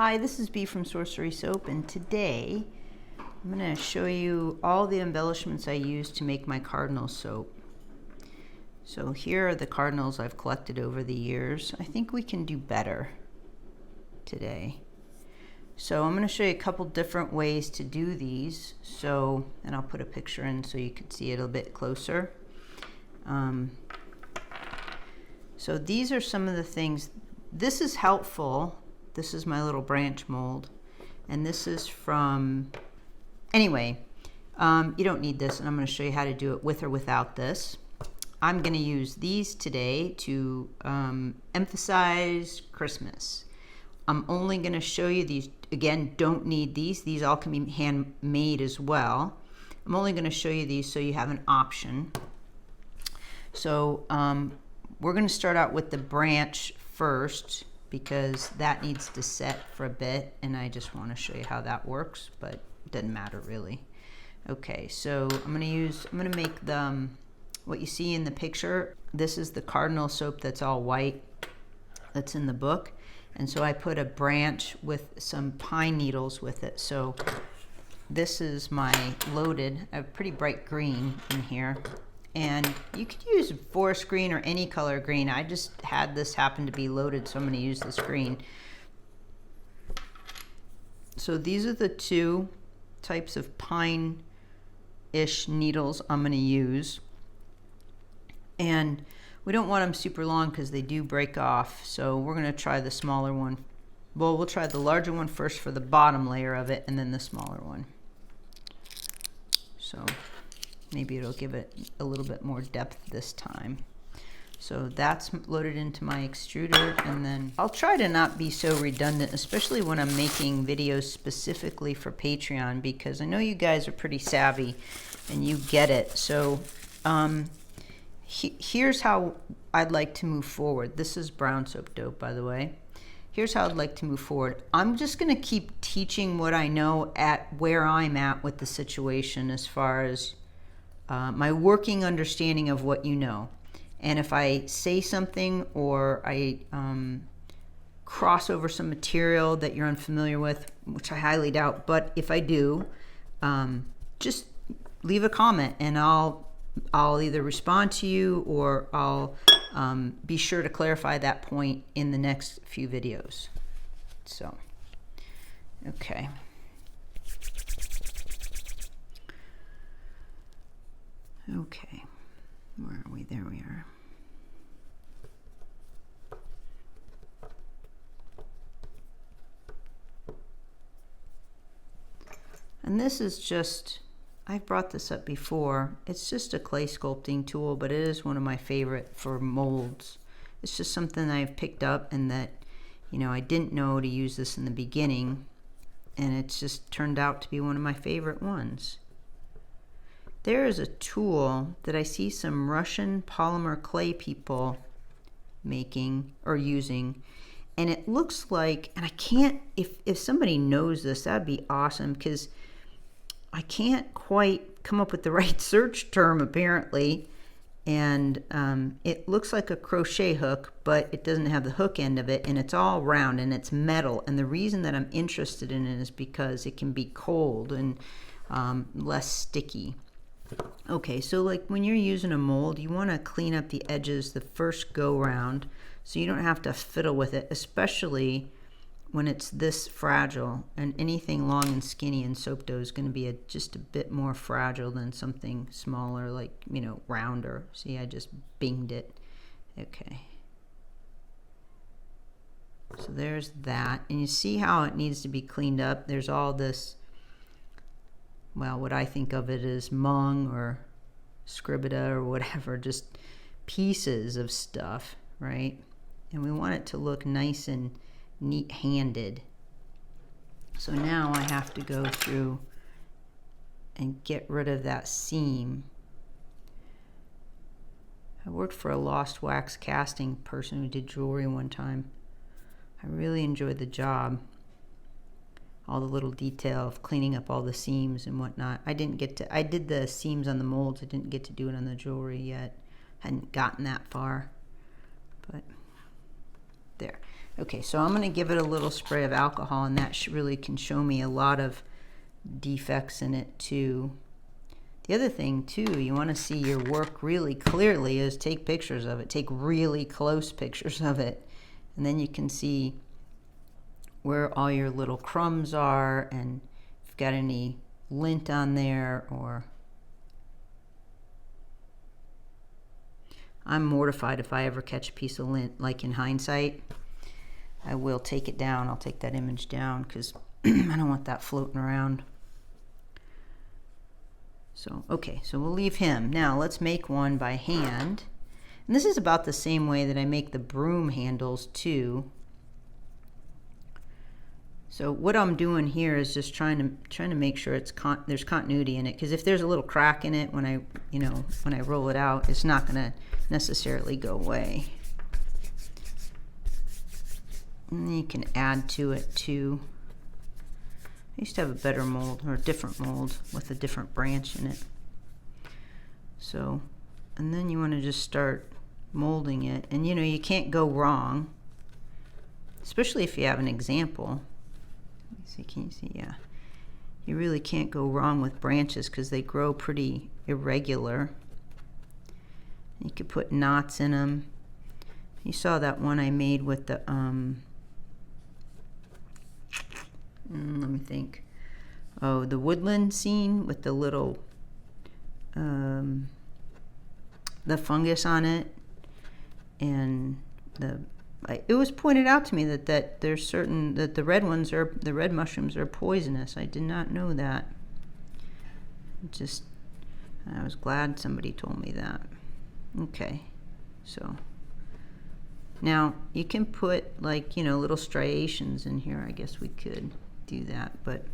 Hi, this is Bee from Sorcery Soap, and today I'm going to show you all the embellishments I use to make my cardinal soap. So here are the cardinals I've collected over the years. I think we can do better today. So I'm going to show you a couple different ways to do these. And I'll put a picture in so you can see it a bit closer. So these are some of the things. This is helpful. This is my little branch mold, and this is from, anyway, you don't need this, and I'm going to show you how to do it with or without this. I'm going to use these today to emphasize Christmas. I'm only going to show you these. Again, don't need these. These all can be handmade as well. I'm only going to show you these so you have an option. So we're going to start out with the branch first, because that needs to set for a bit, and I just want to show you how that works, but it doesn't matter really. Okay, so I'm going to make the what you see in the picture. This is the cardinal soap that's all white that's in the book, and so I put a branch with some pine needles with it. So this is my loaded, a pretty bright green in here. And you could use forest green or any color green. I just had this happen to be loaded, so I'm going to use this green. So these are the two types of pine-ish needles I'm going to use. And we don't want them super long because they do break off. So we're going to try the smaller one. Well, we'll try the larger one first for the bottom layer of it, and then the smaller one. So maybe it'll give it a little bit more depth this time. So that's loaded into my extruder, and then I'll try to not be so redundant, especially when I'm making videos specifically for Patreon, because I know you guys are pretty savvy and you get it. So here's how I'd like to move forward. This is brown soap dope, by the way. Here's how I'd like to move forward. I'm just going to keep teaching what I know at where I'm at with the situation, as far as my working understanding of what you know. And if I say something or I cross over some material that you're unfamiliar with, which I highly doubt, but if I do, just leave a comment, and I'll either respond to you, or I'll be sure to clarify that point in the next few videos. So, okay. Okay, where are we? There we are. And this is just, I've brought this up before. It's just a clay sculpting tool, but it is one of my favorite for molds. It's just something I've picked up, and that, you know, I didn't know to use this in the beginning, and it's just turned out to be one of my favorite ones. There is a tool that I see some Russian polymer clay people making or using, and it looks like, and I can't, if somebody knows this, that'd be awesome, because I can't quite come up with the right search term apparently, and it looks like a crochet hook, but it doesn't have the hook end of it, and it's all round and it's metal. And the reason that I'm interested in it is because it can be cold and less sticky. Okay, so like when you're using a mold, you want to clean up the edges the first go round, so you don't have to fiddle with it, especially when it's this fragile. And anything long and skinny in soap dough is going to be just a bit more fragile than something smaller, like, you know, rounder. See, I just binged it. Okay. So there's that. And you see how it needs to be cleaned up. There's all this, well, what I think of it as mung or scribida or whatever, just pieces of stuff, right? And we want it to look nice and neat-handed. So now I have to go through and get rid of that seam. I worked for a lost wax casting person who did jewelry one time. I really enjoyed the job. All the little detail of cleaning up all the seams and whatnot. I did the seams on the molds. I didn't get to do it on the jewelry yet. Hadn't gotten that far. But There. Okay, so I'm going to give it a little spray of alcohol, and that really can show me a lot of defects in it too. The other thing too, you want to see your work really clearly, is take pictures of it. Take really close pictures of it, and then you can see where all your little crumbs are, and if you've got any lint on there. Or I'm mortified if I ever catch a piece of lint, like in hindsight. I will take it down. I'll take that image down because I don't want that floating around. So, okay, so we'll leave him. Now let's make one by hand. And this is about the same way that I make the broom handles too. So what I'm doing here is just trying to make sure there's continuity in it, because if there's a little crack in it when I roll it out, it's not going to necessarily go away. And you can add to it too. I used to have a better mold, or a different mold with a different branch in it. So, and then you want to just start molding it, and you can't go wrong, especially if you have an example. Let me see, can you see? Yeah. You really can't go wrong with branches because they grow pretty irregular. You could put knots in them. You saw that one I made with the let me think. Oh, the woodland scene with the little the fungus on it, and it was pointed out to me that there's certain that the red mushrooms are poisonous. I did not know that. I was glad somebody told me that. Okay, so now you can put little striations in here. I guess we could do that, but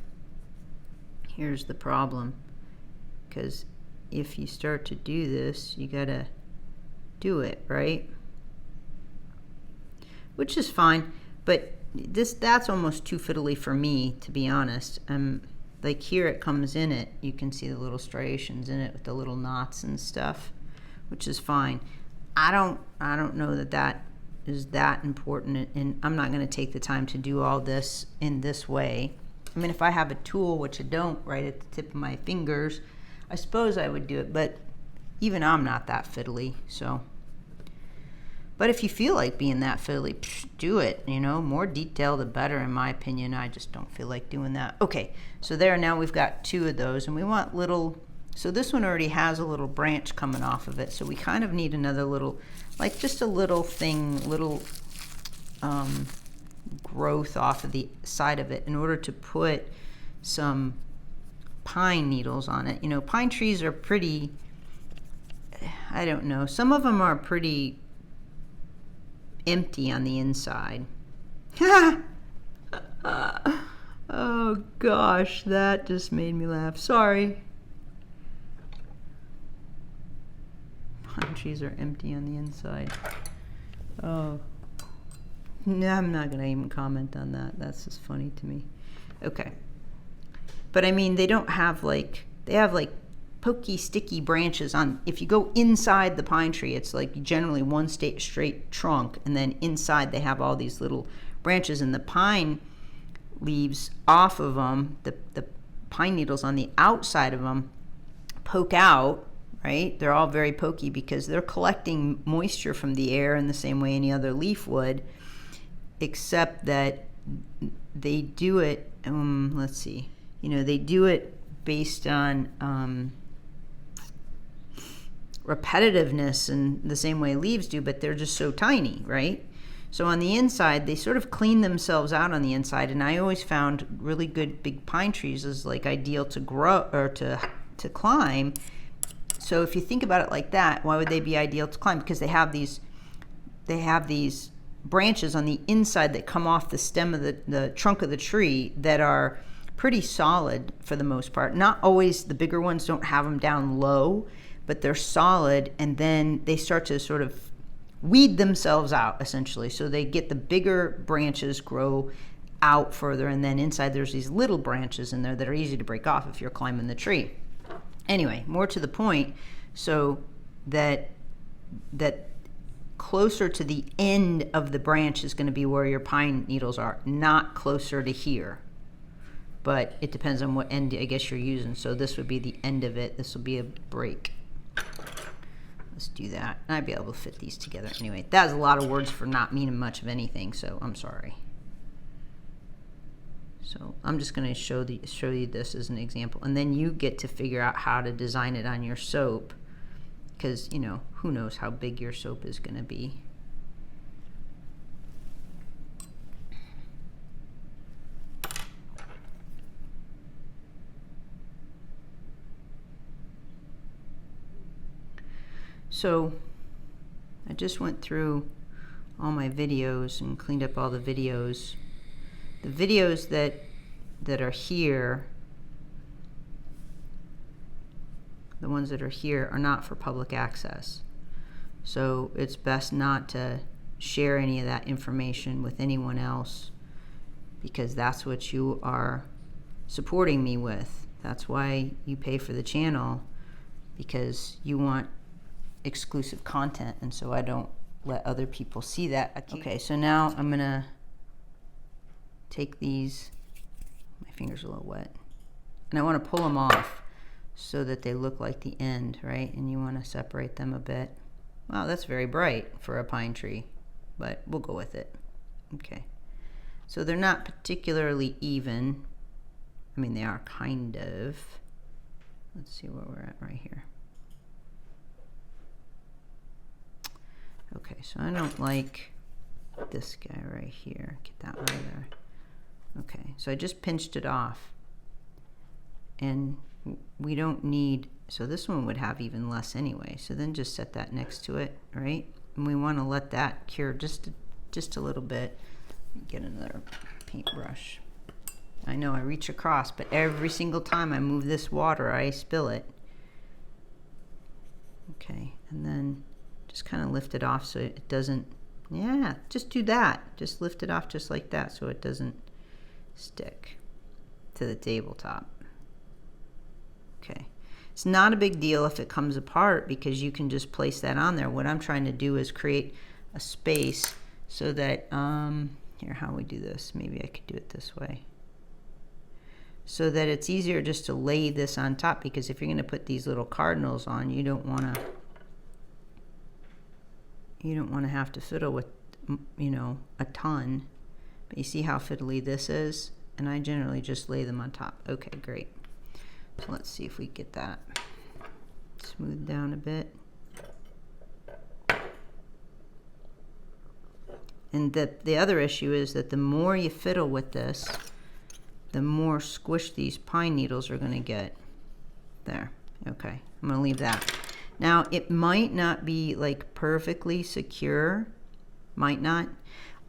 here's the problem, because if you start to do this, you gotta do it right, which is fine, but that's almost too fiddly for me, to be honest. Like here it comes in it, you can see the little striations in it with the little knots and stuff, which is fine. I don't know that is that important, and I'm not going to take the time to do all this in this way. I mean, if I have a tool, which I don't, right at the tip of my fingers, I suppose I would do it, but even I'm not that fiddly. So, but if you feel like being that fiddly, do it. More detail the better, in my opinion. I just don't feel like doing that. Okay, so now we've got two of those, and we want little. So this one already has a little branch coming off of it, so we kind of need another little, like just a little thing, growth off of the side of it in order to put some pine needles on it. Pine trees are pretty, I don't know, some of them are pretty empty on the inside. Oh gosh, that just made me laugh. Sorry. Pine trees are empty on the inside. Oh, no, I'm not going to even comment on that. That's just funny to me. Okay. But I mean, they don't have they have pokey, sticky branches on. If you go inside the pine tree, it's generally one straight trunk, and then inside they have all these little branches, and the pine leaves off of them, the pine needles on the outside of them poke out. Right? They're all very pokey because they're collecting moisture from the air in the same way any other leaf would, except that they do it, let's see, they do it based on repetitiveness in the same way leaves do, but they're just so tiny, right? So on the inside, they sort of clean themselves out on the inside, and I always found really good big pine trees is ideal to grow or to climb. So if you think about it like that, why would they be ideal to climb? Because they have these branches on the inside that come off the stem of the trunk of the tree that are pretty solid for the most part. Not always, the bigger ones don't have them down low, but they're solid, and then they start to sort of weed themselves out, essentially. So they get the bigger branches grow out further, and then inside there's these little branches in there that are easy to break off if you're climbing the tree. Anyway, more to the point, so that closer to the end of the branch is going to be where your pine needles are, not closer to here. But it depends on what end I guess you're using. So this would be the end of it. This will be a break. Let's do that. I'd be able to fit these together anyway. That was a lot of words for not meaning much of anything, so I'm sorry. So I'm just going to show you this as an example, and then you get to figure out how to design it on your soap, because you know, who knows how big your soap is going to be. So I just went through all my videos and cleaned up all the videos. The videos that are here, the ones that are here, are not for public access. So it's best not to share any of that information with anyone else, because that's what you are supporting me with. That's why you pay for the channel, because you want exclusive content, and so I don't let other people see that. Okay, so now I'm gonna take these, my fingers are a little wet, and I want to pull them off so that they look like the end, right? And you want to separate them a bit. Wow, that's very bright for a pine tree, but we'll go with it. Okay, so they're not particularly even. I mean, they are kind of. Let's see where we're at right here. Okay, so I don't like this guy right here. Get that out of there. Okay, so I just pinched it off, and we don't need, so this one would have even less anyway, so then just set that next to it, right? And we want to let that cure just a little bit. Get another paintbrush. I know I reach across, but every single time I move this water, I spill it. Okay, and then just kind of lift it off so it doesn't, yeah, just do that. Just lift it off just like that so it doesn't stick to the tabletop. Okay, it's not a big deal if it comes apart, because you can just place that on there. What I'm trying to do is create a space so that, here, how we do this, maybe I could do it this way, so that it's easier just to lay this on top, because if you're going to put these little cardinals on, you don't want to have to fiddle with, you know, a ton. But you see how fiddly this is, and I generally just lay them on top. Okay, great. So let's see if we get that smoothed down a bit. And the other issue is that the more you fiddle with this, the more squished these pine needles are going to get. There. Okay, I'm going to leave that. Now, it might not be like perfectly secure. Might not.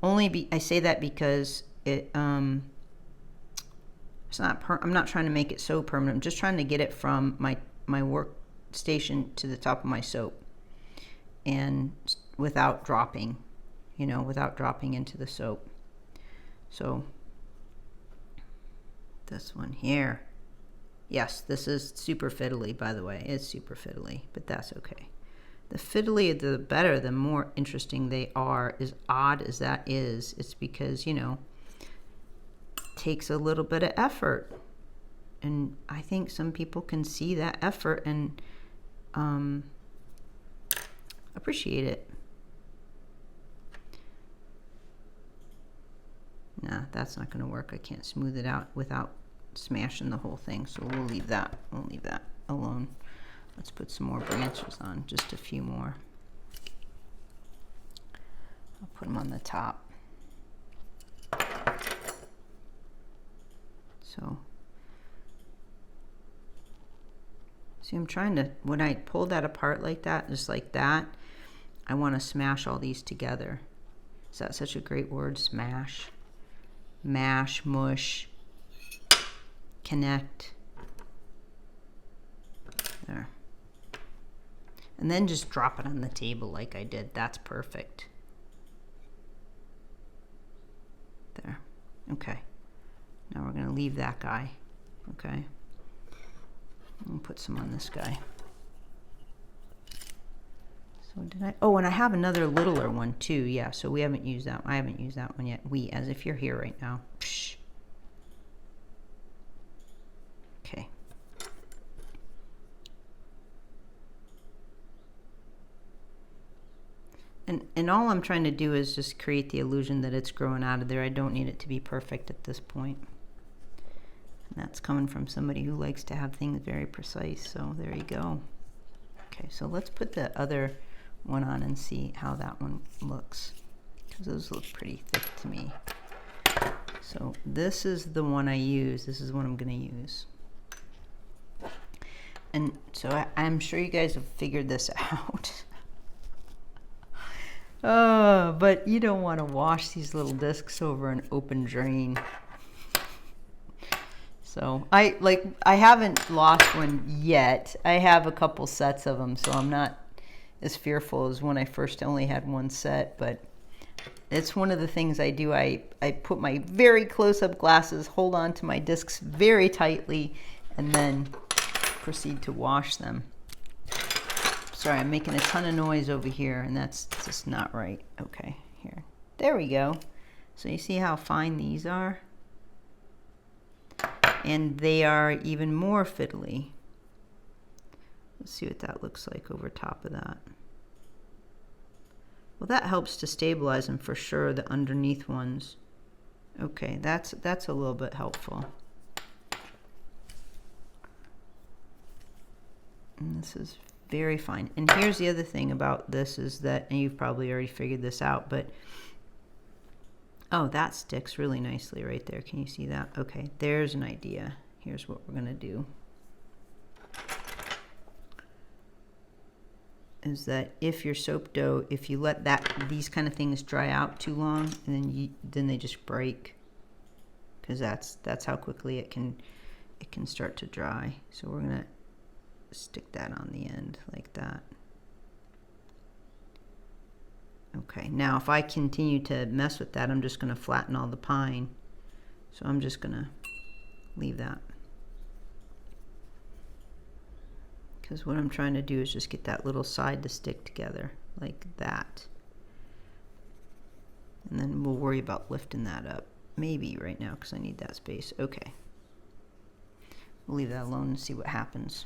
I say that because it's not I'm not trying to make it so permanent. I'm just trying to get it from my workstation to the top of my soap, and without dropping, you know, without dropping into the soap. So this one here, yes, this is super fiddly, by the way. It's super fiddly, but that's okay. The fiddlier the better, the more interesting they are. As odd as that is, it's because, you know, it takes a little bit of effort. And I think some people can see that effort and appreciate it. Nah, that's not going to work. I can't smooth it out without smashing the whole thing, so we'll leave that. We'll leave that alone. Let's put some more branches on, just a few more. I'll put them on the top. So, see, I'm trying to, when I pull that apart like that, just like that, I want to smash all these together. Is that such a great word? Smash. Mash, mush, connect. There. And then just drop it on the table like I did. That's perfect. There. Okay. Now we're going to leave that guy. Okay. And put some on this guy. So So did I? Oh, and I have another littler one too. Yeah, so we haven't used that. I haven't used that one yet. We, as if you're here right now. Psh. Okay. And all I'm trying to do is just create the illusion that it's growing out of there. I don't need it to be perfect at this point. And that's coming from somebody who likes to have things very precise. So there you go. Okay, so let's put the other one on and see how that one looks, because those look pretty thick to me. So this is the one I use. This is what I'm going to use. And so I'm sure you guys have figured this out. But you don't want to wash these little discs over an open drain. So I haven't lost one yet. I have a couple sets of them, so I'm not as fearful as when I first only had one set, but it's one of the things I do. I put my very close-up glasses, hold on to my discs very tightly, and then proceed to wash them. Sorry, I'm making a ton of noise over here, and that's just not right. Okay, here. There we go. So you see how fine these are? And they are even more fiddly. Let's see what that looks like over top of that. Well, that helps to stabilize them for sure, the underneath ones. Okay, that's a little bit helpful. And this is very fine. And here's the other thing about this is that, and you've probably already figured this out, but oh, that sticks really nicely right there. Can you see that? Okay, there's an idea. Here's what we're gonna do. Is that if your soap dough, if you let these kind of things dry out too long, and then they just break, because that's how quickly it can start to dry. So we're gonna stick that on the end like that. Okay, now if I continue to mess with that, I'm just going to flatten all the pine. So I'm just going to leave that. Because what I'm trying to do is just get that little side to stick together like that. And then we'll worry about lifting that up. Maybe right now because I need that space. Okay. We'll leave that alone and see what happens.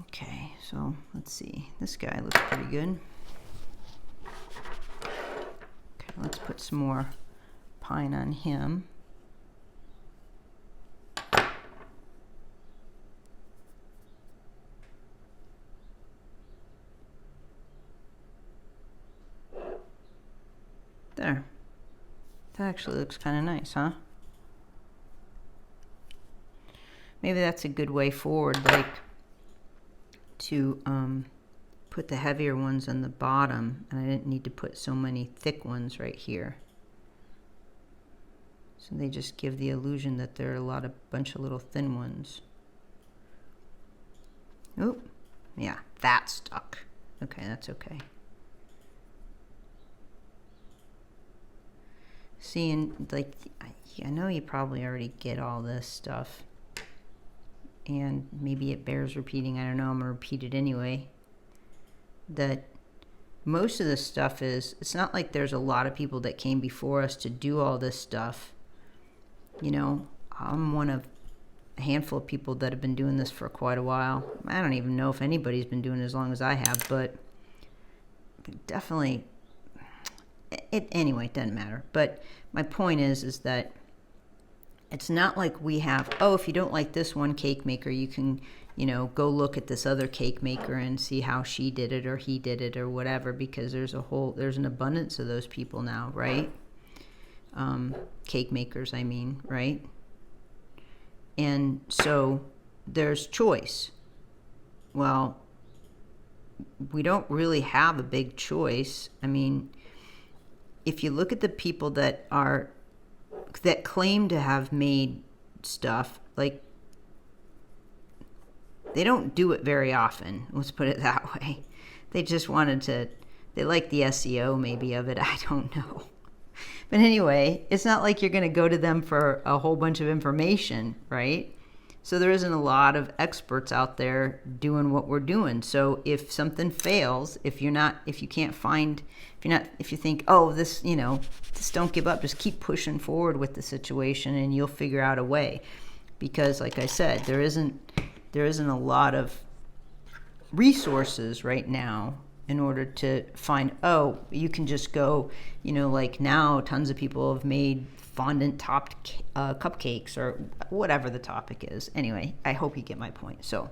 Okay, so let's see. This guy looks pretty good. Okay, let's put some more pine on him. There. That actually looks kind of nice, huh? Maybe that's a good way forward, like to put the heavier ones on the bottom, and I didn't need to put so many thick ones right here. So they just give the illusion that there are bunch of little thin ones. Oop, yeah, that stuck. Okay, that's okay. See, and like, I know you probably already get all this stuff, and maybe it bears repeating. I don't know, I'm gonna repeat it anyway. That most of this stuff it's not like there's a lot of people that came before us to do all this stuff. You know, I'm one of a handful of people that have been doing this for quite a while. I don't even know if anybody's been doing it as long as I have, but definitely, anyway, it doesn't matter. But my point is that it's not like we have, oh, if you don't like this one cake maker, you can, you know, go look at this other cake maker and see how she did it or he did it or whatever, because there's an abundance of those people now, right? Cake makers, I mean, right? And so there's choice. Well, we don't really have a big choice. I mean, if you look at the people that claim to have made stuff, like, they don't do it very often. Let's put it that way. They just they like the SEO maybe of it. I don't know. But anyway, it's not like you're going to go to them for a whole bunch of information, right? So there isn't a lot of experts out there doing what we're doing. So if something fails, if you can't find, if you think, oh, this, just don't give up, just keep pushing forward with the situation and you'll figure out a way. Because like I said, there isn't a lot of resources right now in order to find, oh, you can just go, like now tons of people have made fondant topped cupcakes or whatever the topic is. Anyway, I hope you get my point. So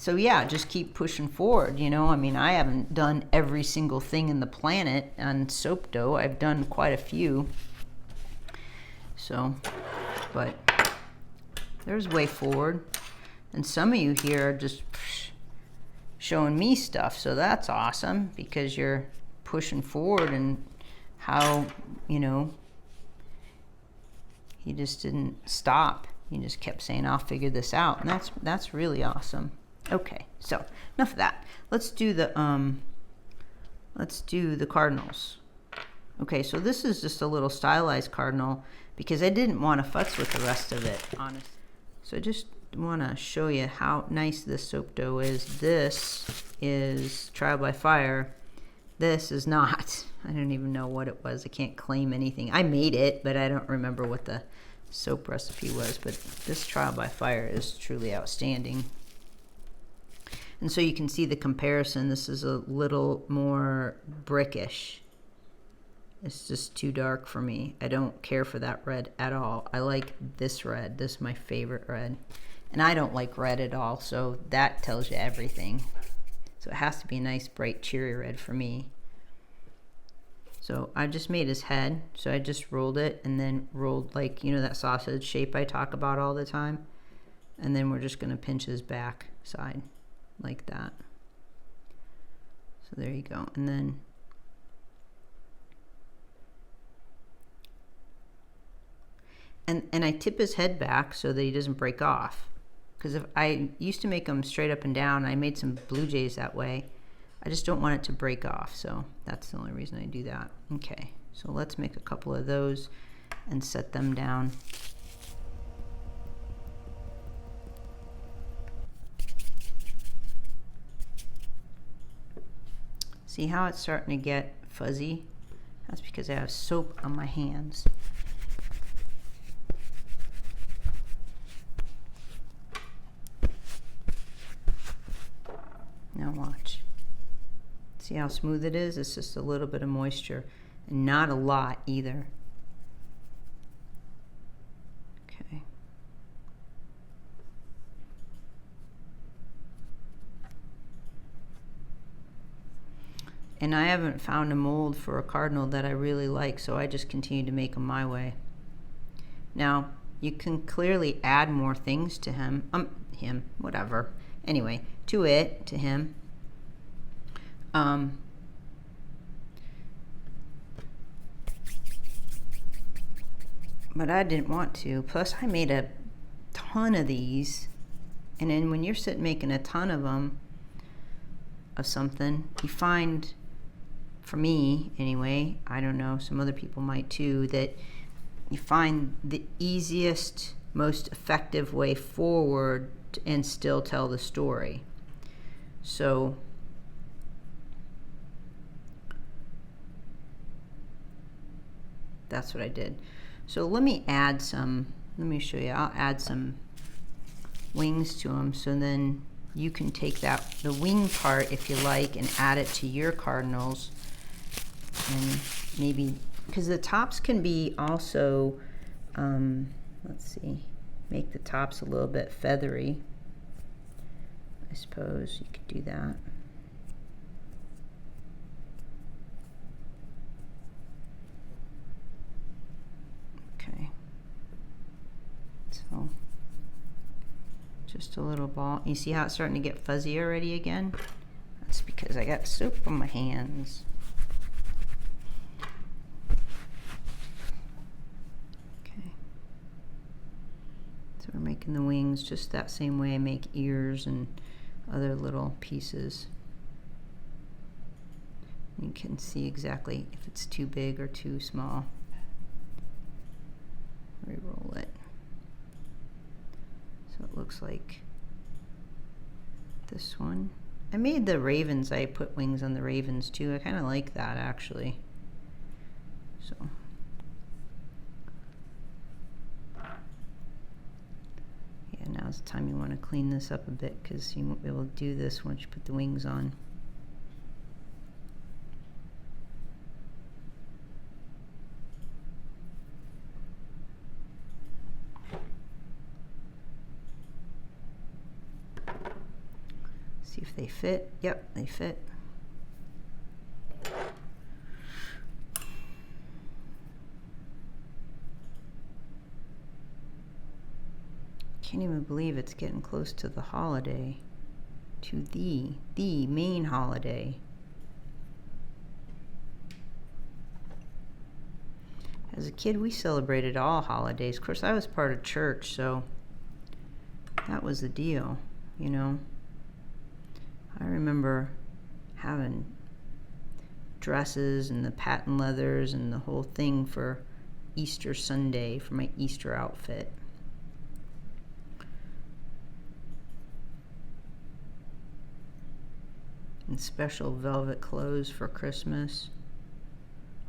yeah, just keep pushing forward. I haven't done every single thing in the planet on soap dough. I've done quite a few. So, but there's way forward. And some of you here are just showing me stuff. So that's awesome because you're pushing forward and how, he just didn't stop. He just kept saying, I'll figure this out. And that's really awesome. Okay, so enough of that. Let's do the cardinals. Okay, so this is just a little stylized cardinal because I didn't want to futz with the rest of it, honestly. So I just want to show you how nice this soap dough is. This is trial by fire. This is not. I don't even know what it was. I can't claim anything. I made it, but I don't remember what the soap recipe was. But this trial by fire is truly outstanding. And so you can see the comparison. This is a little more brickish. It's just too dark for me. I don't care for that red at all. I like this red. This is my favorite red. And I don't like red at all, so that tells you everything. So it has to be a nice, bright, cheery red for me. So I just made his head. So I just rolled it and then rolled like, that sausage shape I talk about all the time. And then we're just going to pinch his back side like that. So there you go. And then and I tip his head back so that he doesn't break off. Because if I used to make them straight up and down, I made some Blue Jays that way. I just don't want it to break off, so that's the only reason I do that. Okay, so let's make a couple of those and set them down. See how it's starting to get fuzzy? That's because I have soap on my hands. Now watch. See how smooth it is? It's just a little bit of moisture and not a lot either. Okay. And I haven't found a mold for a cardinal that I really like, so I just continue to make them my way. Now, you can clearly add more things to him, whatever. Anyway, to him. But I didn't want to. Plus, I made a ton of these. And then when you're sitting making a ton of them, of something, you find, for me anyway, I don't know, some other people might too, that you find the easiest, most effective way forward and still tell the story. So that's what I did. So let me show you. I'll add some wings to them, so then you can take the wing part if you like and add it to your cardinals. And maybe, because the tops can be also, let's see, make the tops a little bit feathery. I suppose you could do that. Okay. So just a little ball. You see how it's starting to get fuzzy already again? That's because I got soap on my hands. Okay. So we're making the wings just that same way I make ears and other little pieces. You can see exactly if it's too big or too small. Re-roll it so it looks like this one. I made the ravens, I put wings on the ravens too. I kind of like that actually. So yeah, now's the time you want to clean this up a bit, because you won't be able to do this once you put the wings on. See if they fit. Yep, they fit. Can't even believe it's getting close to the holiday, to the main holiday. As a kid, we celebrated all holidays. Of course, I was part of church, so that was the deal, you know. I remember having dresses and the patent leathers and the whole thing for Easter Sunday, for my Easter outfit. And special velvet clothes for Christmas.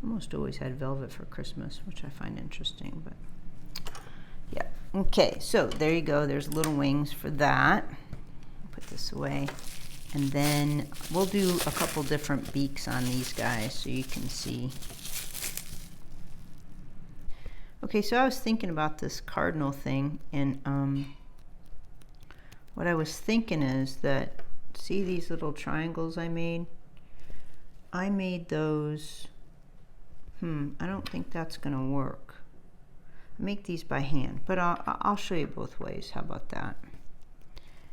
Almost always had velvet for Christmas, which I find interesting, but yeah. Okay, so there you go. There's little wings for that. Put this away. And then we'll do a couple different beaks on these guys so you can see. Okay, so I was thinking about this cardinal thing, and what I was thinking is that, see these little triangles I made? I made those, I don't think that's gonna work. I make these by hand, but I'll show you both ways. How about that?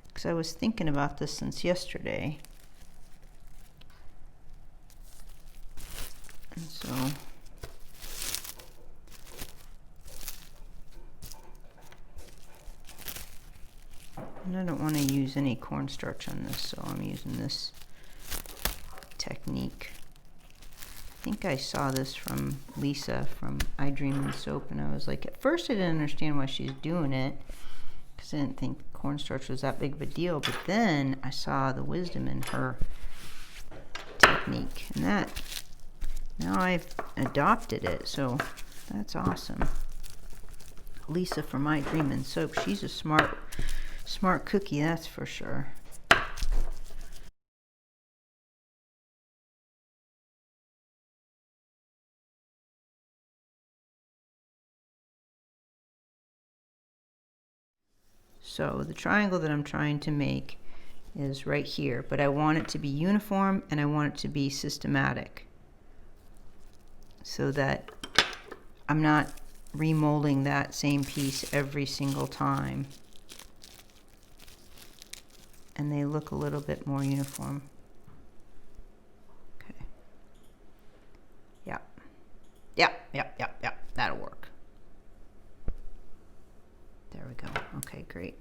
Because I was thinking about this since yesterday. And so and I don't want to use any cornstarch on this, so I'm using this technique. I think I saw this from Lisa from I Dream in Soap, and I was like, at first I didn't understand why she's doing it, because I didn't think cornstarch was that big of a deal, but then I saw the wisdom in her technique, and that, now I've adopted it, so that's awesome. Lisa from I Dream in Soap, she's a smart cookie, that's for sure. So the triangle that I'm trying to make is right here, but I want it to be uniform and I want it to be systematic, so that I'm not remolding that same piece every single time, and they look a little bit more uniform. Okay. Yep. That'll work. There we go. Okay, great.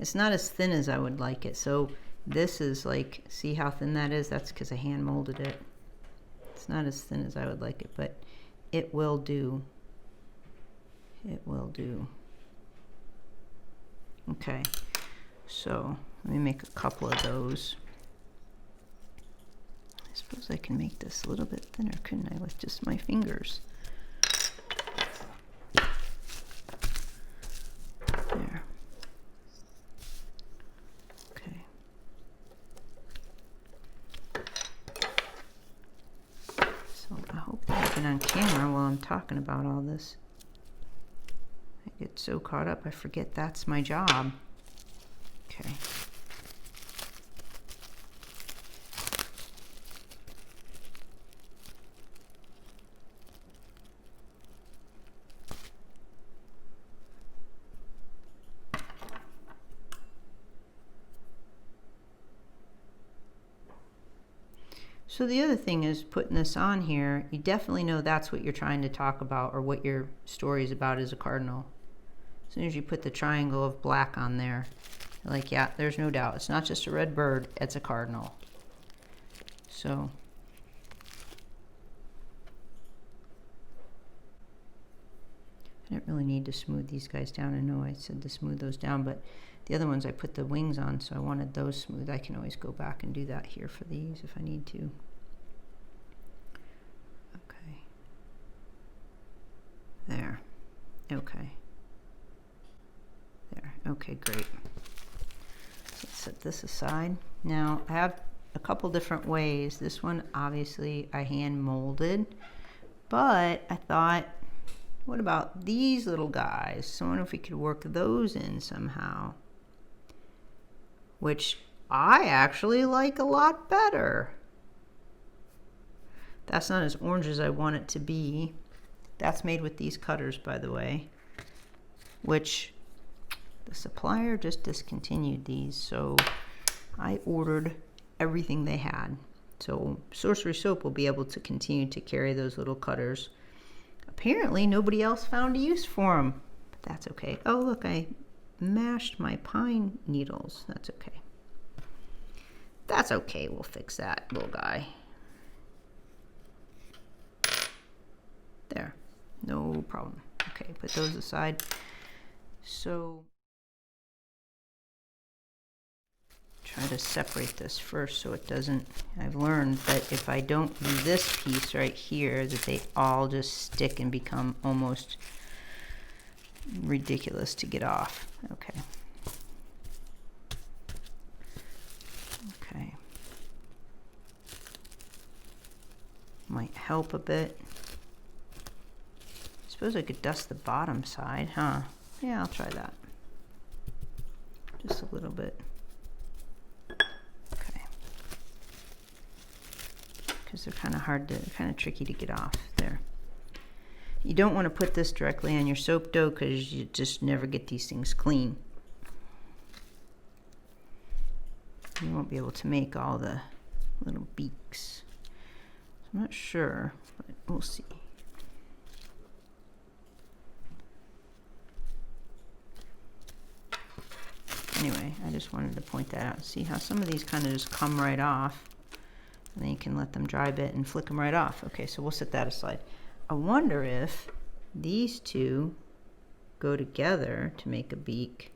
It's not as thin as I would like it. So this is like, see how thin that is? That's because I hand molded it. It's not as thin as I would like it, but it will do. It will do. Okay, so let me make a couple of those. I suppose I can make this a little bit thinner, couldn't I, with just my fingers? There. Okay. So I hope I've been on camera while I'm talking about all this. I get so caught up I forget that's my job. Okay. So the other thing is, putting this on here, you definitely know that's what you're trying to talk about, or what your story is about as a cardinal. As soon as you put the triangle of black on there, you're like, yeah, there's no doubt. It's not just a red bird, it's a cardinal. So I didn't really need to smooth these guys down. I know I said to smooth those down, but the other ones I put the wings on, so I wanted those smooth. I can always go back and do that here for these if I need to. Okay. There. Okay. There. Okay, great. So let's set this aside. Now, I have a couple different ways. This one, obviously, I hand molded, but I thought, what about these little guys? So I wonder if we could work those in somehow, which I actually like a lot better. That's not as orange as I want it to be. That's made with these cutters, by the way, which the supplier just discontinued these, so I ordered everything they had. So Sorcery Soap will be able to continue to carry those little cutters. Apparently nobody else found a use for them, but that's okay. Oh look, I mashed my pine needles. That's okay. That's okay, we'll fix that little guy. There, no problem. Okay, put those aside. So try to separate this first so it doesn't, I've learned that if I don't do this piece right here, that they all just stick and become almost ridiculous to get off. Okay. Okay. Might help a bit. Suppose I could dust the bottom side, huh? Yeah, I'll try that. Just a little bit. They're kind of hard to, kind of tricky to get off there. You don't want to put this directly on your soap dough because you just never get these things clean. You won't be able to make all the little beaks. So I'm not sure, but we'll see. Anyway, I just wanted to point that out. See how some of these kind of just come right off. And then you can let them dry a bit and flick them right off. Okay, so we'll set that aside. I wonder if these two go together to make a beak.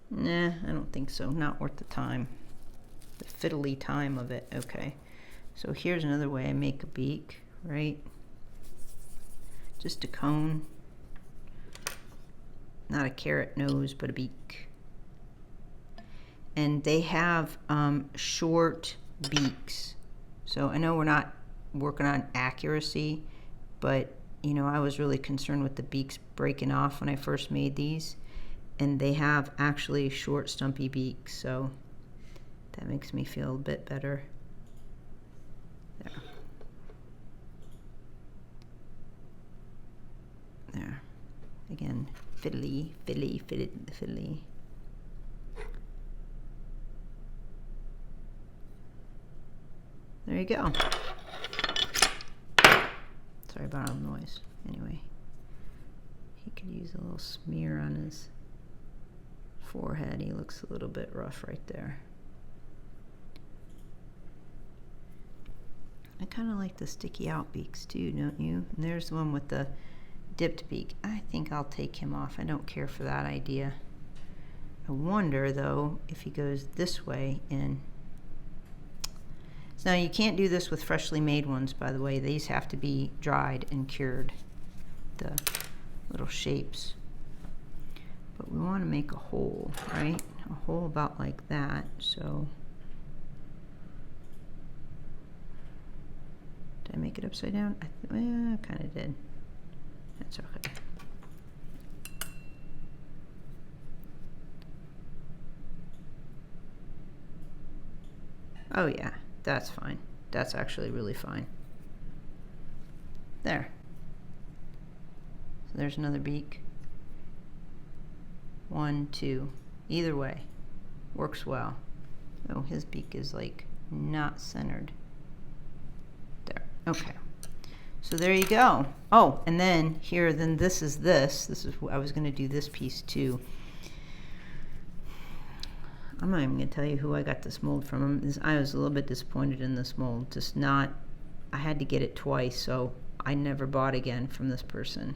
Nah, I don't think so. Not worth the time. The fiddly time of it. Okay, so here's another way I make a beak, right? Just a cone. Not a carrot nose, but a beak. And they have short beaks. So I know we're not working on accuracy, but you know, I was really concerned with the beaks breaking off when I first made these, and they have actually short stumpy beaks, so that makes me feel a bit better. There. There. Again, fiddly, fiddly, fiddly, fiddly. There you go. Sorry about all the noise. Anyway, he could use a little smear on his forehead. He looks a little bit rough right there. I kind of like the sticky out beaks too, don't you? And there's the one with the dipped beak. I think I'll take him off. I don't care for that idea. I wonder though if he goes this way in. Now you can't do this with freshly made ones, by the way. These have to be dried and cured, the little shapes. But we want to make a hole, right? A hole about like that, so. Did I make it upside down? I kind of did. That's okay. Oh yeah. That's fine. That's actually really fine. There. So there's another beak. 1, 2. Either way. Works well. Oh, his beak is like not centered. There. Okay. So there you go. Oh, and then here, then this is I was going to do this piece too. I'm not even going to tell you who I got this mold from. I was a little bit disappointed in this mold. Just not, I had to get it twice, so I never bought again from this person,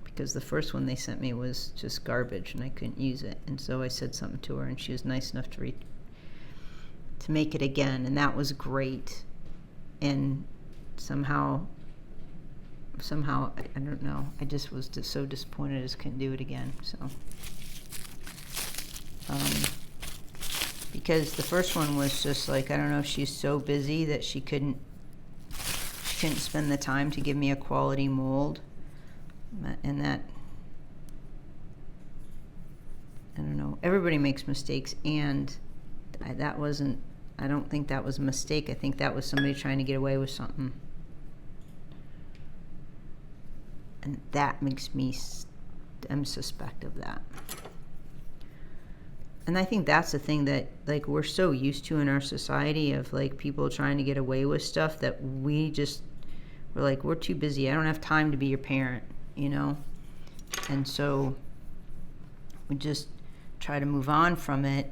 because the first one they sent me was just garbage and I couldn't use it. And so I said something to her, and she was nice enough to make it again, and that was great. And somehow I don't know, I just was just so disappointed I just couldn't do it again. So because the first one was just like, I don't know if she's so busy that she couldn't spend the time to give me a quality mold. And that, I don't know, everybody makes mistakes, and I don't think that was a mistake. I think that was somebody trying to get away with something. And that makes me, I'm suspect of that. And I think that's the thing that, like, we're so used to in our society of, like, people trying to get away with stuff that we're like, we're too busy. I don't have time to be your parent, you know? And so we just try to move on from it.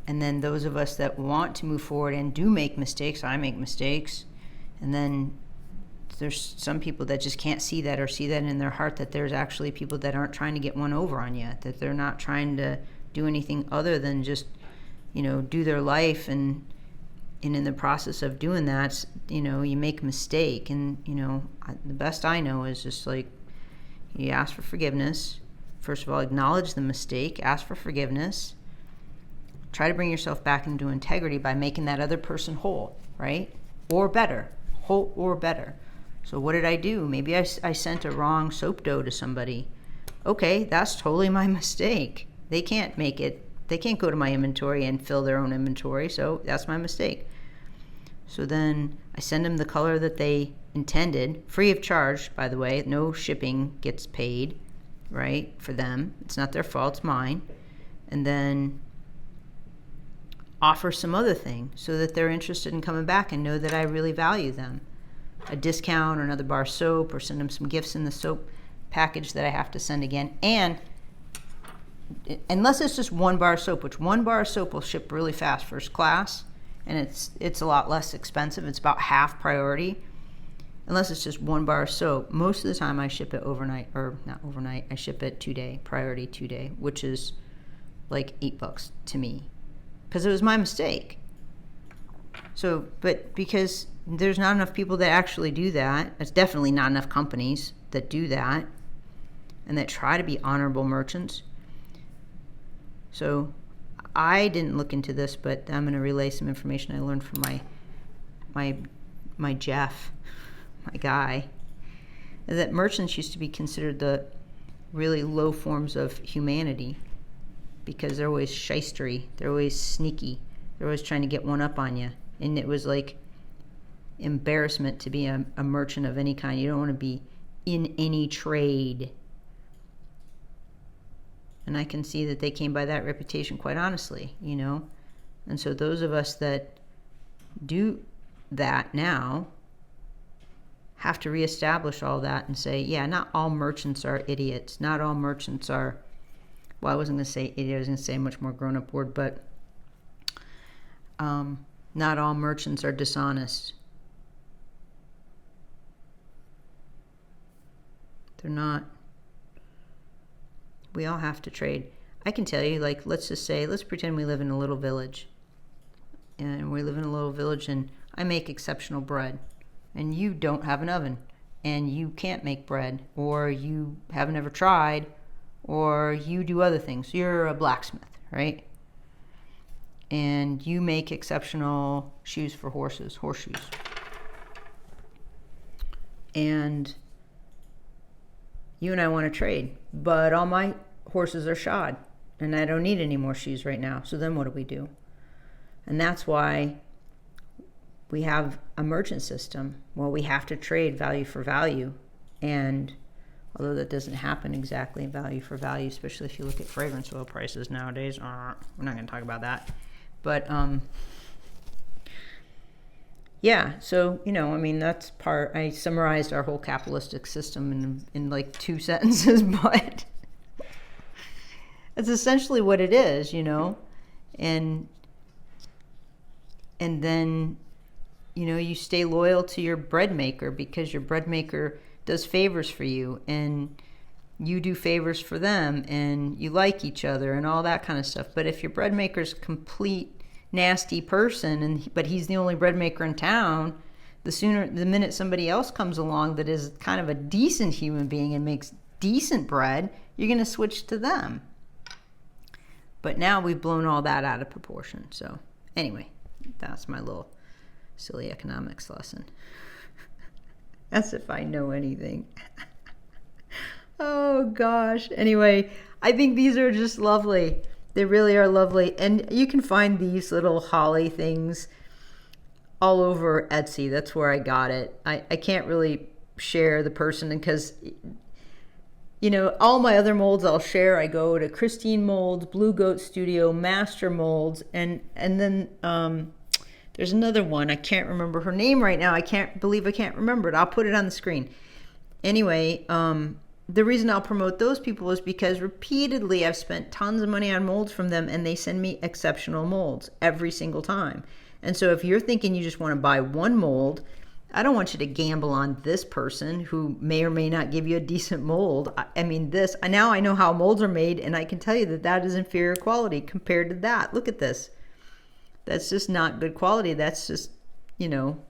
And then those of us that want to move forward and do make mistakes, I make mistakes. And then there's some people that just can't see that, or see that in their heart, that there's actually people that aren't trying to get one over on you, that they're not trying to do anything other than just, you know, do their life. And in the process of doing that, you know, you make a mistake. And, you know, the best I know is just like, you ask for forgiveness. First of all, acknowledge the mistake, ask for forgiveness. Try to bring yourself back into integrity by making that other person whole, right? Or better, whole or better. So what did I do? Maybe I sent a wrong soap dough to somebody. Okay, that's totally my mistake. They can't make it. They can't go to my inventory and fill their own inventory, so that's my mistake. So then I send them the color that they intended, free of charge, by the way. No shipping gets paid, right, for them. It's not their fault, it's mine. And then offer some other thing so that they're interested in coming back and know that I really value them. A discount or another bar of soap, or send them some gifts in the soap package that I have to send again. And unless it's just one bar of soap, which one bar of soap will ship really fast, first class, and it's a lot less expensive. It's about half priority. Unless it's just one bar of soap, most of the time I ship it overnight, or not overnight, I ship it 2-day, priority 2-day, which is like $8 to me, because it was my mistake. So, but because there's not enough people that actually do that, there's definitely not enough companies that do that and that try to be honorable merchants. So I didn't look into this, but I'm going to relay some information I learned from my Jeff, my guy, that merchants used to be considered the really low forms of humanity, because they're always shystery, they're always sneaky, they're always trying to get one up on you. And it was like embarrassment to be a merchant of any kind. You don't want to be in any trade. And I can see that they came by that reputation, quite honestly, you know. And so those of us that do that now have to reestablish all that and say, yeah, not all merchants are idiots. Not all merchants are, well, I wasn't going to say idiot, I was going to say a much more grown-up word, but not all merchants are dishonest. They're not. We all have to trade. I can tell you, like, let's pretend we live in a little village. And we live in a little village, and I make exceptional bread. And you don't have an oven. And you can't make bread. Or you haven't ever tried. Or you do other things. You're a blacksmith, right? And you make exceptional shoes for horses, horseshoes. And you and I want to trade, but all my horses are shod, and I don't need any more shoes right now. So then what do? And that's why we have a merchant system. Well, we have to trade value for value. And although that doesn't happen exactly value for value, especially if you look at fragrance oil prices nowadays, we're not going to talk about that. But yeah, so, you know, I mean, that's part, I summarized our whole capitalistic system in like 2 sentences, but that's essentially what it is, you know. And then you know, you stay loyal to your bread maker because your bread maker does favors for you and you do favors for them and you like each other and all that kind of stuff. But if your bread maker's a complete nasty person but he's the only bread maker in town, the minute somebody else comes along that is kind of a decent human being and makes decent bread, you're going to switch to them. But now we've blown all that out of proportion. So anyway, that's my little silly economics lesson. As if I know anything. Oh gosh. Anyway, I think these are just lovely. They really are lovely. And you can find these little holly things all over Etsy. That's where I got it. I can't really share the person because, you know, all my other molds I'll share. I go to Christine Molds, Blue Goat Studio, Master Molds, and then there's another one. I can't remember her name right now. I can't believe I can't remember it. I'll put it on the screen. Anyway, the reason I'll promote those people is because repeatedly I've spent tons of money on molds from them and they send me exceptional molds every single time. And so if you're thinking you just want to buy one mold, I don't want you to gamble on this person who may or may not give you a decent mold. I mean, now I know how molds are made, and I can tell you that that is inferior quality compared to that. Look at this. That's just not good quality. That's just, you know,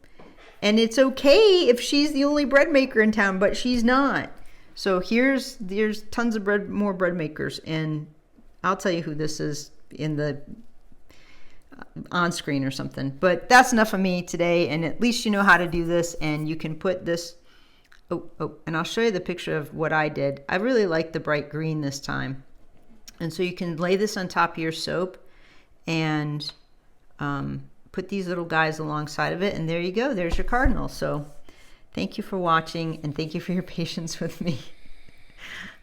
and it's okay if she's the only bread maker in town, but she's not. So there's tons of more bread makers, and I'll tell you who this is in the on screen or something. But that's enough of me today, and at least you know how to do this, and you can put this and I'll show you the picture of what I did. I really like the bright green this time, and so you can lay this on top of your soap and put these little guys alongside of it, and there you go. There's your cardinal. So thank you for watching, and thank you for your patience with me.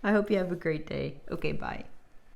I hope you have a great day. Okay, bye.